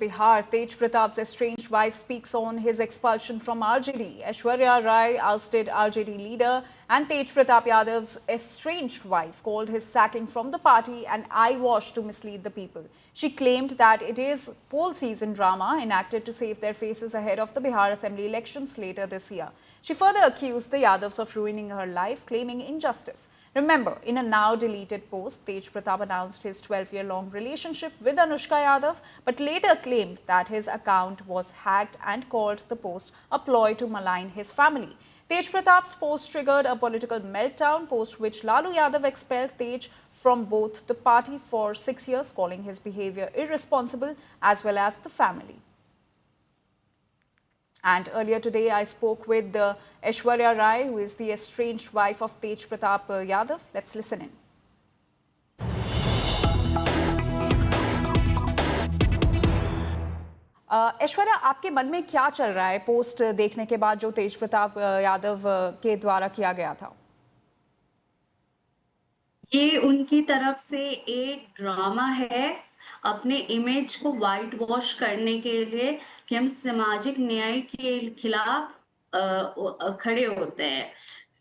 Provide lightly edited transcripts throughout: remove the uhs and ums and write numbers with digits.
Bihar, Tej Pratap's estranged wife speaks on his expulsion from RJD. Aishwarya Rai ousted RJD leader and Tej Pratap Yadav's estranged wife called his sacking from the party an eyewash to mislead the people. She claimed that it is poll season drama enacted to save their faces ahead of the Bihar Assembly elections later this year. She further accused the Yadavs of ruining her life, claiming injustice. Remember, in a now deleted post, Tej Pratap announced his 12-year-long relationship with Anushka Yadav, but later claimed that his account was hacked and called the post a ploy to malign his family. Tej Pratap's post triggered a political meltdown, post which Lalu Yadav expelled Tej from both the party for 6 years, calling his behavior irresponsible as well as the family. And earlier today, I spoke with Aishwarya Rai, who is the estranged wife of Tej Pratap Yadav. Let's listen in. Aishwarya, आपके मन में क्या चल रहा है post देखने के बाद जो तेज प्रताप यादव के द्वारा किया गया था? ये उनकी तरफ से एक ड्रामा है अपने इमेज को वाइट वॉश करने के लिए कि हम सामाजिक न्याय के खिलाफ खड़े होते हैं।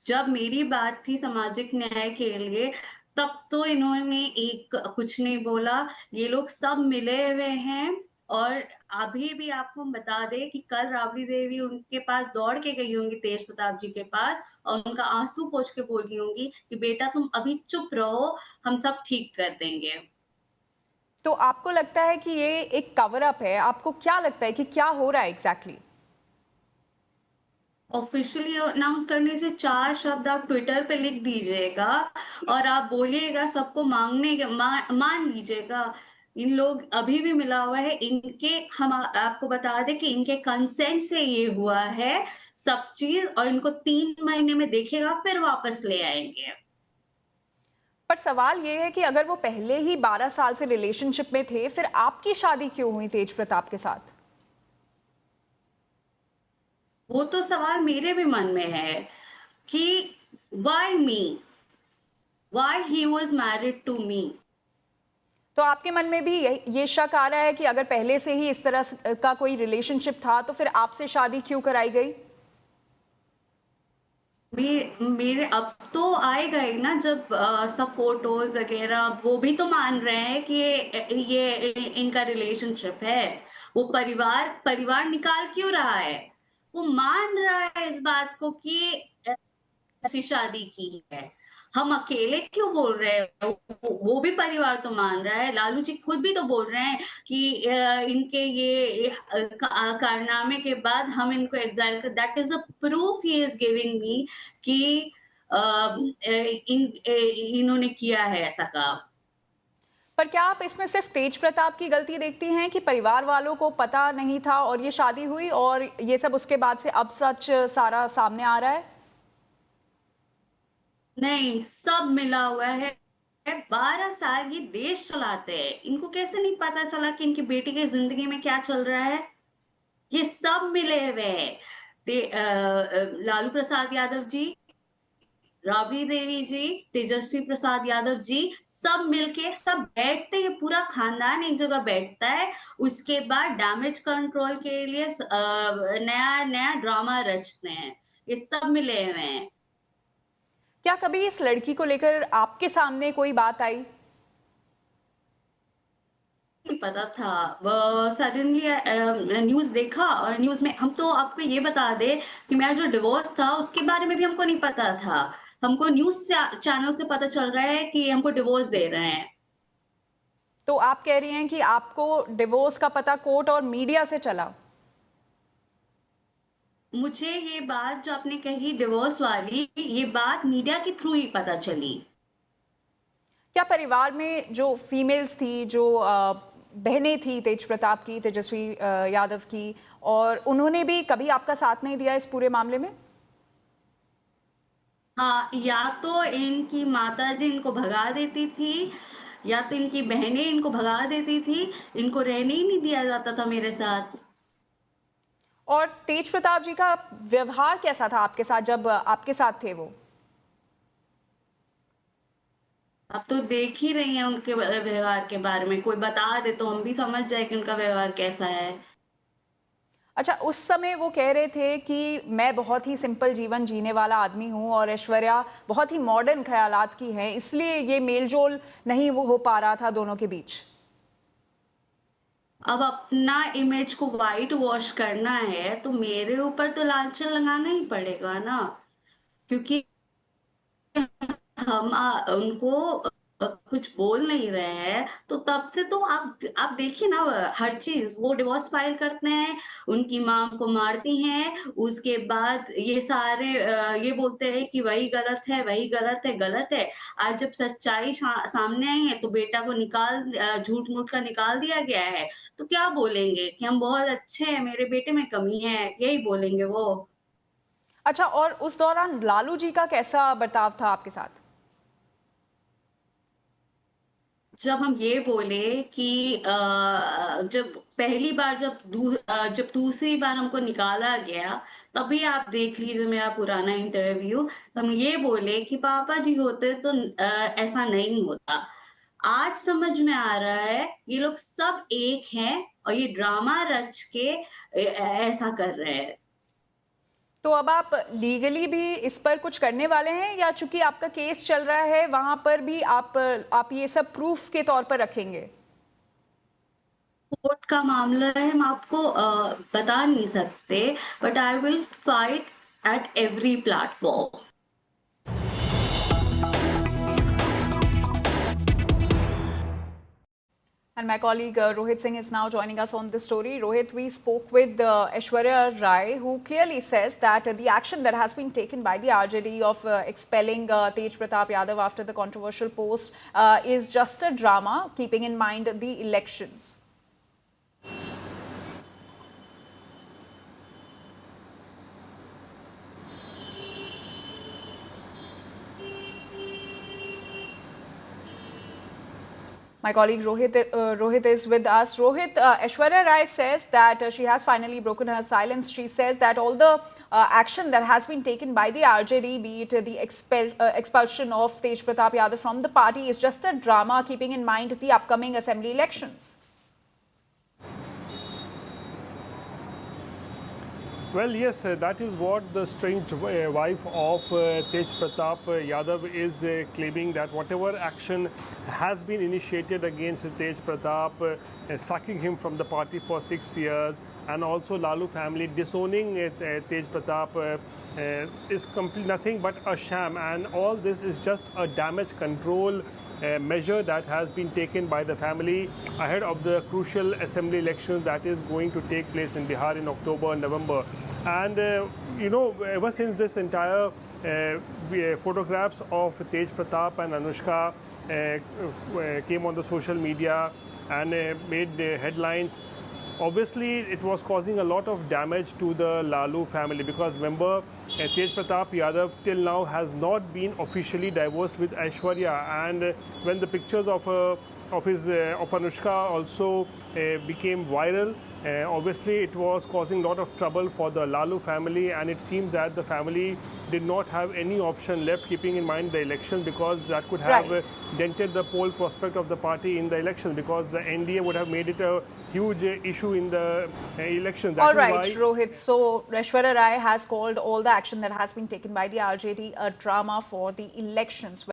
जब मेरी बात थी सामाजिक न्याय के लिए तब तो इन्होंने एक कुछ नहीं बोला। ये लोग सब मिले हुए हैं और अभी भी आपको हम बता दें कि कल राबड़ी देवी उनके पास दौड़ के गई होंगी तेज प्रताप जी के पास और उनका आंसू पोंछ के बोली होंगी कि बेटा तुम अभी चुप रहो, हम सब ठीक कर देंगे। तो आपको लगता है कि ये एक कवर अप है? आपको क्या लगता है कि क्या हो रहा है एग्जैक्टली? ऑफिशियली अनाउंस करने से 4 शब्द आप ट्विटर पे लिख दीजिएगा और आप बोलिएगा सबको मान लीजिएगा। इन लोग अभी भी मिला हुआ है। इनके हम आपको बता दें कि इनके कंसेंट से ये हुआ है सब चीज और इनको 3 महीने में देखेगा फिर वापस ले आएंगे। पर सवाल ये है कि अगर वो पहले ही 12 साल से रिलेशनशिप में थे, फिर आपकी शादी क्यों हुई तेज प्रताप के साथ? वो तो सवाल मेरे भी मन में है कि why me? Why he was married to me? तो आपके मन में भी ये शक आ रहा है कि अगर पहले से ही इस तरह का कोई रिलेशनशिप था तो फिर आपसे शादी क्यों कराई गई? मेरे अब तो आएगा ही ना जब सब फोटोज वगैरह वो भी तो मान रहे हैं कि ये इनका रिलेशनशिप है। वो परिवार निकाल क्यों रहा है? वो मान रहा है इस बात को कि ऐसी शादी की है। हम अकेले क्यों बोल रहे हैं? वो भी परिवार तो मान रहा है। लालू जी खुद भी तो बोल रहे हैं कि इनके ये कारनामे के बाद हम इनको एग्जाइल कर that is a proof he is giving me कि इन्होंने किया है ऐसा काम। पर क्या आप इसमें सिर्फ तेज प्रताप की गलती देखती हैं कि परिवार वालों को पता नहीं था और ये शादी हुई और ये सब उसके बाद से अब सच सारा सामने आ रहा है? नहीं, सब मिला हुआ है। 12 साल ये देश चलाते हैं, इनको कैसे नहीं पता चला कि इनकी बेटी की जिंदगी में क्या चल रहा है? ये सब मिले हुए हैं। लालू प्रसाद यादव जी, राबड़ी देवी जी, तेजस्वी प्रसाद यादव जी, सब मिलके सब बैठते हैं, पूरा खानदान एक जगह बैठता है। उसके बाद डैमेज कंट्रोल के लिए नया नया ड्रामा रचते हैं। ये सब मिले हुए हैं। क्या कभी इस लड़की को लेकर आपके सामने कोई बात आई? नहीं पता था। सडनली न्यूज़ देखा और न्यूज़ में हम तो आपको ये बता दें कि मेरा जो डिवोर्स था उसके बारे में भी हमको नहीं पता था। हमको न्यूज़ चैनल से पता चल रहा है कि हमको डिवोर्स दे रहे हैं। तो आप कह रही हैं कि आपको डिवोर्स का पता कोर्ट और मीडिया से चला? मुझे ये बात जो आपने कही डिवोर्स वाली, ये बात मीडिया के थ्रू ही पता चली। क्या परिवार में जो फीमेल्स थी, जो बहनें थी तेज प्रताप की, तेजस्वी यादव की, और उन्होंने भी कभी आपका साथ नहीं दिया इस पूरे मामले में? हाँ, या तो इनकी माताजी इनको भगा देती थी या तो इनकी बहनें इनको भगा देती थी। इनको रहने ही नहीं दिया जाता था मेरे साथ। और तेज प्रताप जी का व्यवहार कैसा था आपके साथ जब आपके साथ थे वो? अब तो देख ही रही हैं उनके व्यवहार के बारे में, कोई बता दे तो हम भी समझ जाए कि उनका व्यवहार कैसा है। अच्छा, उस समय वो कह रहे थे कि मैं बहुत ही सिंपल जीवन जीने वाला आदमी हूँ और ऐश्वर्या बहुत ही मॉडर्न ख्यालात की हैं, इसलिए ये मेलजोल नहीं वो हो पा रहा था दोनों के बीच। अब अपना इमेज को वाइट वॉश करना है तो मेरे ऊपर तो लांछन लगाना ही पड़ेगा ना, क्योंकि हम उनको कुछ बोल नहीं रहे हैं, तो तब से तो आप देखिए ना, हर चीज वो डिवोर्स फाइल करते हैं, उनकी माँ को मारती हैं, उसके बाद ये सारे ये बोलते हैं कि वही गलत है, वही गलत है, गलत है। आज जब सच्चाई सामने आई है तो बेटा को झूठ मूठ का निकाल दिया गया है, तो क्या बोलेंगे कि हम बहुत अच्छे हैं, मेरे बेटे में कमी है, यही बोलेंगे वो। अच्छा, और उस दौरान लालू जी का कैसा बर्ताव था आपके साथ? जब हम ये बोले कि जब पहली बार जब दूसरी बार हमको निकाला गया, तभी आप देख लीजिए मेरा पुराना इंटरव्यू, हम ये बोले कि पापा जी होते तो ऐसा नहीं होता। आज समझ में आ रहा है ये लोग सब एक हैं और ये ड्रामा रच के ऐसा कर रहे हैं। तो अब आप लीगली भी इस पर कुछ करने वाले हैं या चूंकि आपका केस चल रहा है वहां पर भी आप ये सब प्रूफ के तौर पर रखेंगे? कोर्ट का मामला है, हम आपको बता नहीं सकते, but I will fight at every platform. And my colleague Rohit Singh is now joining us on this story. Rohit, we spoke with Aishwarya Rai, who clearly says that the action that has been taken by the RJD of expelling Tej Pratap Yadav after the controversial post is just a drama, keeping in mind the elections. My colleague Rohit is with us. Rohit, Aishwarya Rai says that she has finally broken her silence. She says that all the action that has been taken by the RJD, be it the expulsion of Tej Pratap Yadav from the party, is just a drama, keeping in mind the upcoming assembly elections. Well, yes, that is what the strange wife of Tej Pratap Yadav is claiming, that whatever action has been initiated against Tej Pratap, sacking him from the party for 6 years, and also Lalu family disowning Tej Pratap is nothing but a sham, and all this is just a damage control measure that has been taken by the family ahead of the crucial assembly elections that is going to take place in Bihar in October and November. And ever since this entire photographs of Tej Pratap and Anushka came on the social media and made headlines, obviously it was causing a lot of damage to the Lalu family, because remember, Tej Pratap Yadav till now has not been officially divorced with Aishwarya, and when the pictures of Anushka also became viral, obviously it was causing a lot of trouble for the Lalu family, and it seems that the family did not have any option left, keeping in mind the election, because that could have Right. dented the poll prospect of the party in the election, because the NDA would have made it a huge issue in the election. That All is right, why Rohit. So, Aishwarya Rai has called all the action that has been taken by the RJD a drama for the elections.